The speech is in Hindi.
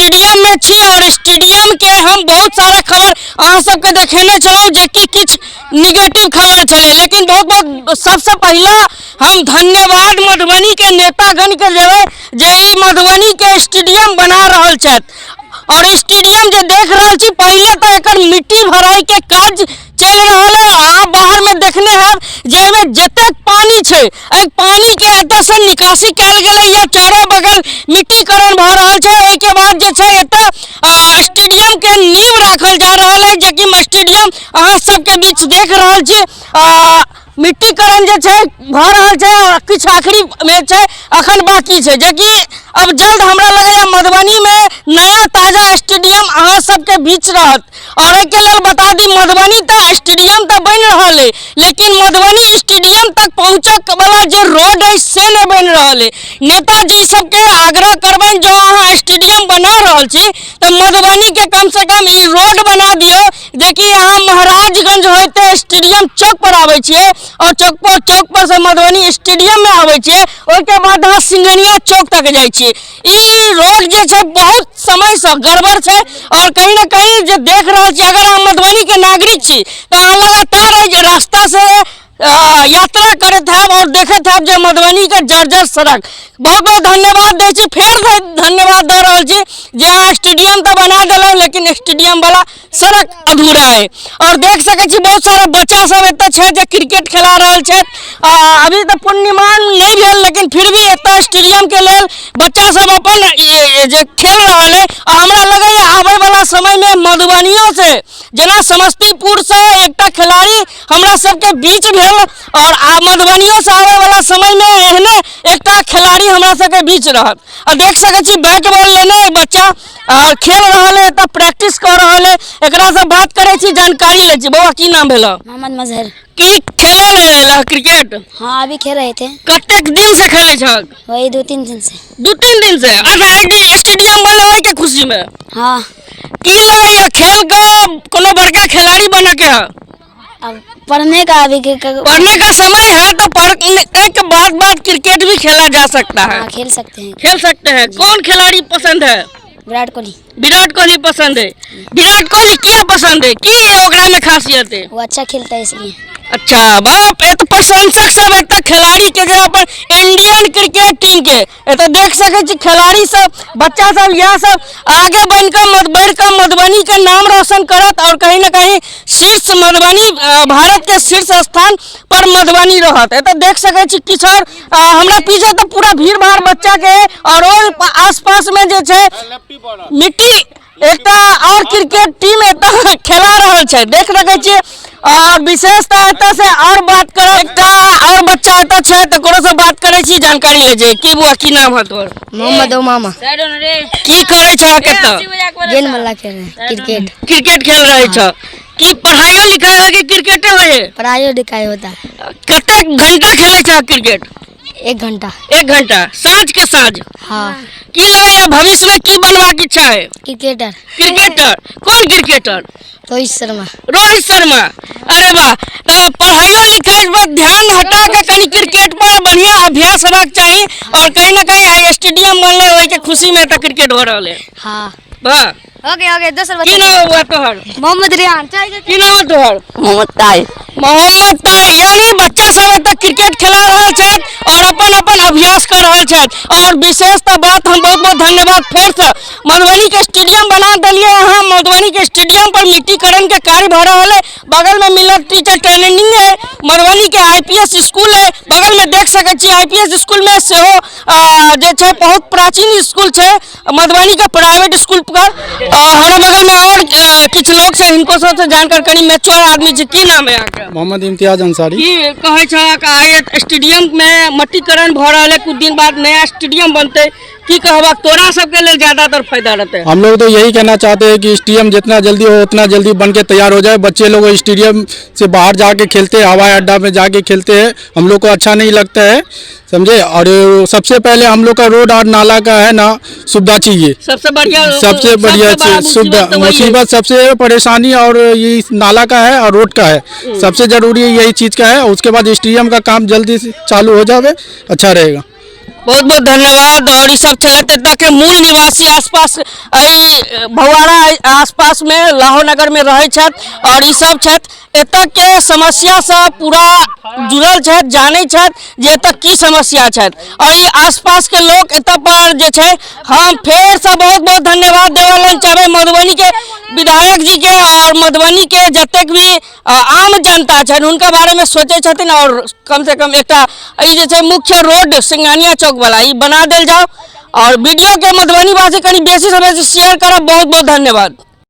स्टेडियम में छी और स्टेडियम के हम बहुत सारा खबर अहाँ सबके देखेने छलहुँ जे कि किछु निगेटिव खबर छलै, लेकिन बहुत सबसे पहला हम धन्यवाद मधुबनी के नेतागण के देबै जे ई मधुबनी के स्टेडियम बना रहल छथि। और स्टेडियम जो देख रहा छी पहले तो एक मिट्टी भराई के काज चल रहा है। आप बाहर में देखने हैं जे जते पानी है पानी के एत से निकासी कल गए या चारों बगल मिट्टीकरण भ रहा है। ओई के बाद जे छै एत स्टेडियम के नींव रखल जा रहा है, जे कि स्टेडियम अहाँ सबके बीच देख रहा छी मिट्टीकरण जे छै भ रहल छै और किछु आखिरी में छै अखन बाकी छै, जे कि अब जल्द हमरा लगैया मधुबनी में नया ताजा स्टेडियम अहाँ सबके बीच रहत। और एक लेल बता दी मधुबनी तक स्टेडियम तो बन रहा है, लेकिन मधुबनी स्टेडियम तक पहुँचक वाला जो रोड है से नहीं बन रहा है। नेताजी सबके आग्रह करबन जो अहाँ स्टेडियम बना रहल छी तो मधुबनी के कम से कम ई रोड बना दियो, देखिए अहाँ महाराजगंज होते स्टेडियम चौक पर आवे छिए और चौक पर से मधुबनी स्टेडियम में आवे छिए, ओके बाद अहाँ सिंघनिया चौक तक जाय छिए। ई रोड जे छै बहुत समय से गड़बड़ छै और कहीं ना कहीं जे देख रहा छी अगर अहाँ मधुबनी के नागरिक छी तो अहाँ लगातार रास्ता से यात्रा करते हैं और देखते हैं जो मधुबनी के जर्जर सड़क। बहुत बहुत धन्यवाद दे छी, फिर धन्यवाद दे रहा छी जे स्टेडियम तो बना दिल लेकिन स्टेडियम वाला सड़क अधूरा है। और देख सके छी बहुत सारा बच्चा सब एत जो क्रिकेट खेला रहा है। अभी तो पूर्णिमान नहीं भेल लेकिन फिर भी एत स्टेडियम के लेल बच्चा सब अपन जे खेल रहा है। हमरा लगे आवे वाला समय में मधुबनियों से जना समस्तीपुर से एक खिलाड़ी हमरा सबके बीच भेल और मधुबनियों से आवे वाला समय में एहने एक खिलाड़ी हमरा सबके बीच रहत। और देख सके छी बैट बॉल लेने बच्चा और खेल रहा है तो प्रैक्टिस कर रहा है। एकरा से बात करे छी जानकारी ले छी। बउआ की नाम भेल? मोहम्मद मजहर। की खेले ले क्रिकेट? हाँ अभी खेल रहे थे। कतेक दिन से खेले छक? वही 2-3 दिन से। 2-3 दिन से? अच्छा स्टेडियम बनले होय के खुशी में? हाँ। की लगे खेल का कोनो बड़का खिलाड़ी बने के? अब पढ़ने का अभी पढ़ने का समय है तो पढ़ने के बाद क्रिकेट भी खेला जा सकता है। हाँ, खेल सकते हैं। खेल सकते हैं। कौन खिलाड़ी पसंद है? विराट कोहली। विराट कोहली पसंद है। विराट कोहली क्या पसंद है? की ओकरा में खासियत है? वो अच्छा खेलता है इसलिए। अच्छा बाप ये तो प्रशंसक सब एक खिलाड़ी के जो अपन इंडियन क्रिकेट टीम के तो देख सके छी खिलाड़ी सब बच्चा सब यह सब आगे बढ़कर मधुबनी के नाम रोशन करत और कहीं ना कहीं शीर्ष मधुबनी भारत के शीर्ष स्थान पर मधुबनी रहत। तो देख सके छी किशोर हमरा पीछे तो पूरा भीड़ भाड़ बच्चा के और आसपास में जो है मिट्टी एक और क्रिकेट टीम खेला रहा है। देख रहे छी और विशेषता एत से और बात करे और बच्चा एत है तो कोनो से बात करे छी जानकारी ले जे की बुआ की नाम है तोर? मोहम्मद उमामा। की करे छ केत? गेंद मल्ला खेल रहे क्रिकेट खेल रहे छ। की पढ़ाई लिखाई हो कि क्रिकेटे होए? पढ़ाई लिखाई होता है। कते घंटा खेले छ क्रिकेट? 1 घंटा। 1 घंटा साँझ के साँझ? हाँ। की लगे भविष्य में की बनवा की इच्छा है? क्रिकेटर। क्रिकेटर? कौन क्रिकेटर? रोहित शर्मा। रोहित शर्मा। अरे वाह। तो पढ़ाई लिखाई पर ध्यान हटा के कहीं क्रिकेट पर बढ़िया अभ्यास रख चाहिए और कहीं ना कहीं स्टेडियम बनले होय के खुशी में तो क्रिकेट हो रहा है। हाँ। वाह। ओके दूसरा की नाम हुआ तोहर? मोहम्मद रियान। की नाम है तोहर? मोहम्मद ताई। मोहम्मद ताई यानी बच्चा सब तक क्रिकेट खेला रहा है और अपन अभ्यास कर रहा है। और विशेषता बात हम बहुत धन्यवाद फिर से मधुबनी के स्टेडियम बना दिलिए। यहाँ मधुबनी के स्टेडियम पर मिट्टीकरण के कार्य भ रहा है। बगल में मिलत टीचर ट्रेनिंग है। मधुबनी के IPS स्कूल है बगल में देख सके छी। IPS स्कूल में से बहुत प्राचीन स्कूल है मधुबनी का प्राइवेट स्कूल पर। हमारे बगल में और कुछ लोग से इनको सबसे जानकर करी मैच्योर आदमी जी की नाम है आपका? मोहम्मद इम्तियाज अंसारी। की कहे छ स्टेडियम में मट्टीकरण भ रहा है, कुछ दिन बाद नया स्टेडियम बनते की कहबा तोरा सबके लिए ज्यादातर फायदा रहते है? हम लोग तो यही कहना चाहते हैं कि स्टेडियम जितना जल्दी हो उतना जल्दी बन के तैयार हो जाए। बच्चे लोग स्टेडियम से बाहर जाके खेलते हैं, हवाई अड्डा में जाके खेलते हैं, हम लोग को अच्छा नहीं लगता है, समझे। और सबसे पहले हम लोग का रोड और नाला का है ना सुविधा चाहिए। सबसे बढ़िया सुविधा मुसीबत सबसे परेशानी और ये नाला का है और रोड का है, सबसे जरूरी यही चीज का है। उसके बाद स्टेडियम का काम जल्दी से चालू हो जाए अच्छा रहेगा। बहुत बहुत धन्यवाद। और ये सब छत एतऽ के मूल निवासी आसपास भवाड़ा आसपास में लाहौर नगर में रहे छथि और ई सब छथि एतऽ के समस्या से पूरा जुड़ल छथि, जानै छथि जे एतऽ की समस्या छथि और ई आसपास के लोग एतऽ पर जे छै हम फेर से बहुत बहुत धन्यवाद देवल चाहबै मधुबनी के विधायक जी के और मधुबनी के जतेक भी आम जनता छनि हुनका बारे में सोचै छथिन और कम से कम एकटा ई जे छै मुख्य रोड सिंघानिया चौक वाला ई बना देल जाओ और वीडियो के मधुबनी वासी कनी बेसी से बेसी शेयर करब। बहुत बहुत धन्यवाद।